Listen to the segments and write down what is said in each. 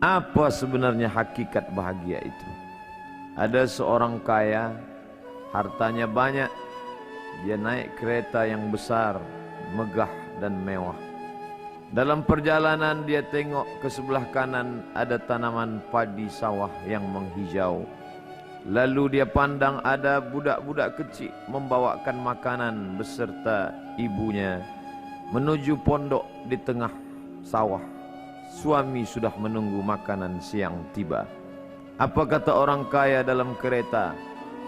Apa sebenarnya hakikat bahagia itu? Ada seorang kaya, hartanya banyak, dia naik kereta yang besar, megah dan mewah. Dalam perjalanan dia tengok ke sebelah kanan ada tanaman padi sawah yang menghijau. Lalu dia pandang ada budak-budak kecil membawakan makanan beserta ibunya menuju pondok di tengah sawah. Suami sudah menunggu makanan siang tiba. Apa kata orang kaya dalam kereta?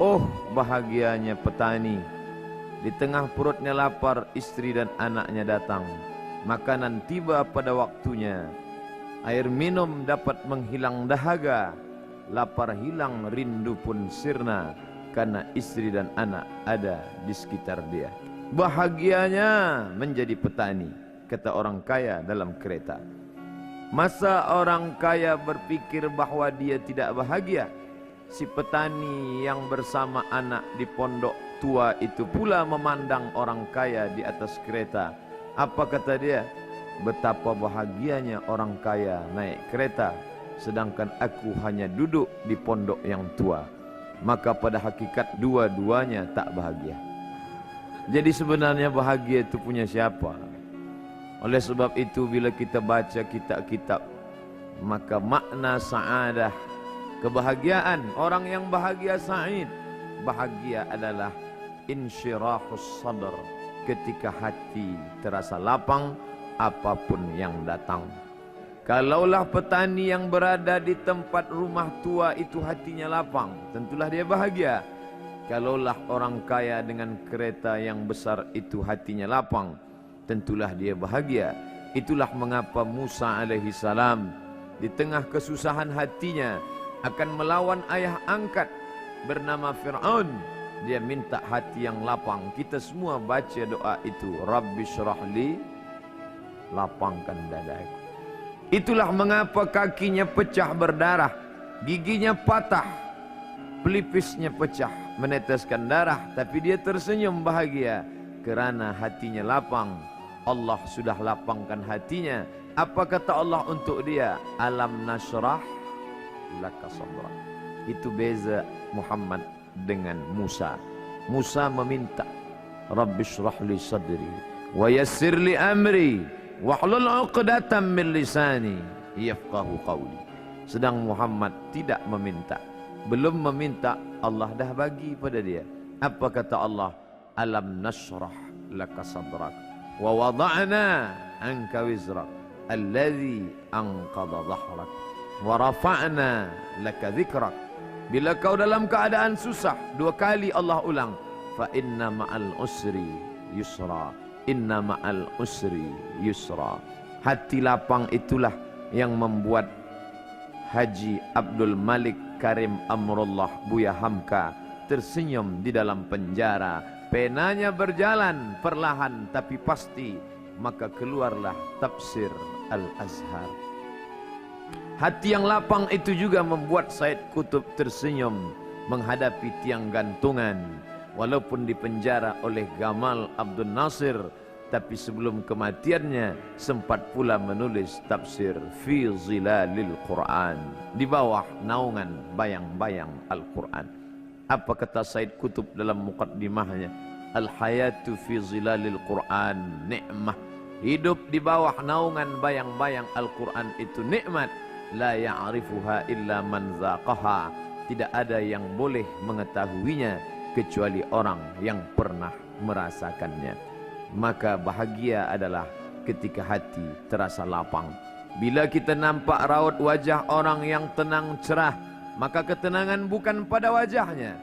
Oh, bahagianya petani. Di tengah perutnya lapar, istri dan anaknya datang. Makanan tiba pada waktunya. Air minum dapat menghilang dahaga. Lapar hilang, rindu pun sirna, karena istri dan anak ada di sekitar dia. Bahagianya menjadi petani, kata orang kaya dalam kereta. Masa orang kaya berpikir bahwa dia tidak bahagia? Si petani yang bersama anak di pondok tua itu pula memandang orang kaya di atas kereta. Apa kata dia? Betapa bahagianya orang kaya naik kereta, sedangkan aku hanya duduk di pondok yang tua. Maka pada hakikat dua-duanya tak bahagia. Jadi sebenarnya bahagia itu punya siapa? Oleh sebab itu bila kita baca kitab-kitab, maka makna sa'adah, kebahagiaan, orang yang bahagia sa'id, bahagia adalah insyirahus sadr, ketika hati terasa lapang apapun yang datang. Kalaulah petani yang berada di tempat rumah tua itu hatinya lapang, tentulah dia bahagia. Kalaulah orang kaya dengan kereta yang besar itu hatinya lapang, tentulah dia bahagia. Itulah mengapa Musa alaihi salam di tengah kesusahan hatinya akan melawan ayah angkat bernama Fir'aun. Dia minta hati yang lapang. Kita semua baca doa itu, Rabbi syrahli, lapangkan dadaku. Itulah mengapa kakinya pecah berdarah, giginya patah, pelipisnya pecah, meneteskan darah, tapi dia tersenyum bahagia kerana hatinya lapang. Allah sudah lapangkan hatinya. Apa kata Allah untuk dia? Alam nasrah laka sadrak. Itu beza Muhammad dengan Musa. Musa meminta, Rabbi shrah li sadri wa yassir li amri wahlul 'uqdatam min lisani yafqahu qawli. Sedang Muhammad tidak meminta. Belum meminta, Allah dah bagi pada dia. Apa kata Allah? Alam nasrah laka sadrak wa wada'na anka wizrak alladhi anqadha dhahrak wa rafa'na laka dhikrak. Bila kau dalam keadaan susah, dua kali Allah ulang, fa inna ma'al usri yusra, inna ma'al usri yusra. Hati lapang itulah yang membuat Haji Abdul Malik Karim Amrullah Buya Hamka tersenyum di dalam penjara. Penanya berjalan perlahan tapi pasti, maka keluarlah tafsir Al-Azhar. Hati yang lapang itu juga membuat Said Qutb tersenyum menghadapi tiang gantungan. Walaupun dipenjara oleh Gamal Abdul Nasir, tapi sebelum kematiannya sempat pula menulis tafsir Fi Zilalil Quran, di bawah naungan bayang-bayang Al-Quran. Apa kata Said Qutb dalam muqaddimahnya? Al-hayatu fi zilalil Quran ni'mah. Hidup di bawah naungan bayang-bayang Al-Quran itu nikmat. La ya'rifuha illa man zaqaha. Tidak ada yang boleh mengetahuinya kecuali orang yang pernah merasakannya. Maka bahagia adalah ketika hati terasa lapang. Bila kita nampak raut wajah orang yang tenang cerah, maka ketenangan bukan pada wajahnya.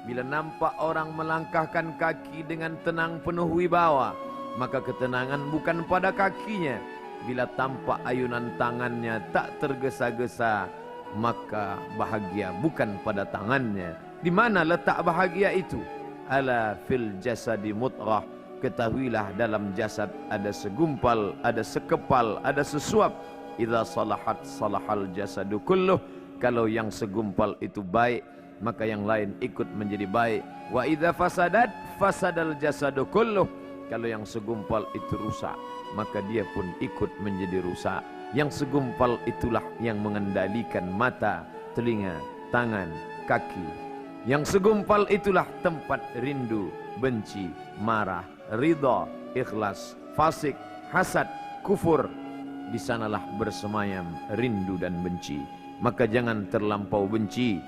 Bila nampak orang melangkahkan kaki dengan tenang penuh wibawa, maka ketenangan bukan pada kakinya. Bila tampak ayunan tangannya tak tergesa-gesa, maka bahagia bukan pada tangannya. Di mana letak bahagia itu? Ala fil jasadi mudghah. Ketahuilah dalam jasad ada segumpal, ada sekepal, ada sesuap. Idza salahat salahal jasadu kulluh. Kalau yang segumpal itu baik, maka yang lain ikut menjadi baik. Wa idza fasadat fasadal jasadu kulluh. Kalau yang segumpal itu rusak, maka dia pun ikut menjadi rusak. Yang segumpal itulah yang mengendalikan mata, telinga, tangan, kaki. Yang segumpal itulah tempat rindu, benci, marah, ridha, ikhlas, fasik, hasad, kufur. Di sanalah bersemayam rindu dan benci. Maka jangan terlampau benci.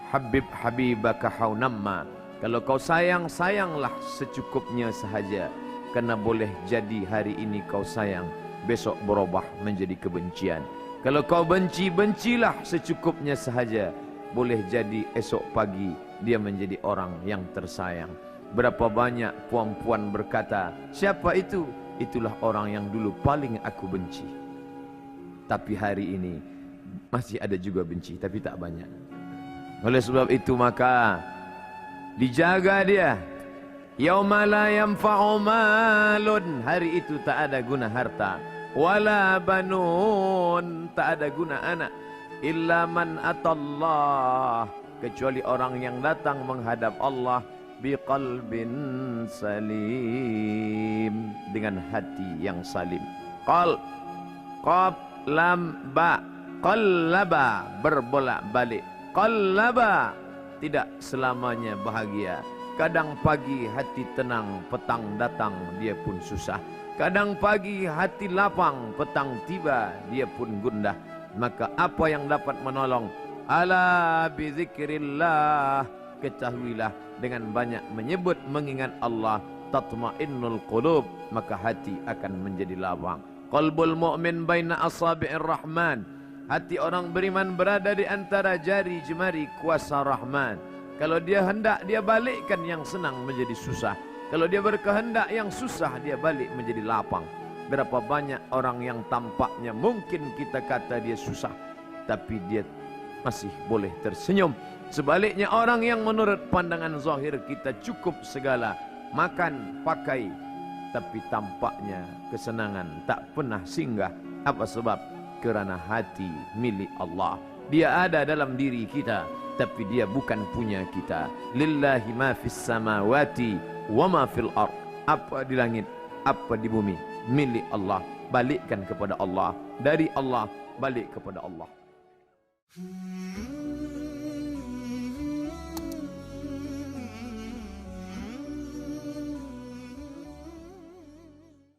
Habib habibaka haunamma. Kalau kau sayang, sayanglah secukupnya sahaja. Karena boleh jadi hari ini kau sayang, besok berubah menjadi kebencian. Kalau kau benci, bencilah secukupnya sahaja. Boleh jadi esok pagi dia menjadi orang yang tersayang. Berapa banyak puan-puan berkata, siapa itu? Itulah orang yang dulu paling aku benci. Tapi hari ini masih ada juga benci, tapi tak banyak. Oleh sebab itu maka dijaga dia. Yauma la yanfa'u malun, hari itu tak ada guna harta, wala banun, tak ada guna anak, illa man atallah, kecuali orang yang datang menghadap Allah biqalbin salim, dengan hati yang salim. Qalb, qaf, lam, ba, qallaba, berbolak-balik. Qallaba, tidak selamanya bahagia. Kadang pagi hati tenang, petang datang dia pun susah. Kadang pagi hati lapang, petang tiba dia pun gundah. Maka apa yang dapat menolong? Ala bizikrillah, ketahuilah dengan banyak menyebut mengingat Allah, tatmainnul qulub, maka hati akan menjadi lapang. Qalbul mu'min baina asabi'ir rahman, hati orang beriman berada di antara jari jemari kuasa Rahman. Kalau dia hendak, dia balikkan yang senang menjadi susah. Kalau dia berkehendak, yang susah dia balik menjadi lapang. Berapa banyak orang yang tampaknya mungkin kita kata dia susah, tapi dia masih boleh tersenyum. Sebaliknya orang yang menurut pandangan zahir kita cukup segala, makan, pakai, tapi tampaknya kesenangan tak pernah singgah. Apa sebab? Kerana hati milik Allah. Dia ada dalam diri kita, tapi dia bukan punya kita. Lillahi ma fis samawati wa ma fil ard. Apa di langit, apa di bumi, milik Allah. Balikkan kepada Allah. Dari Allah, balik kepada Allah.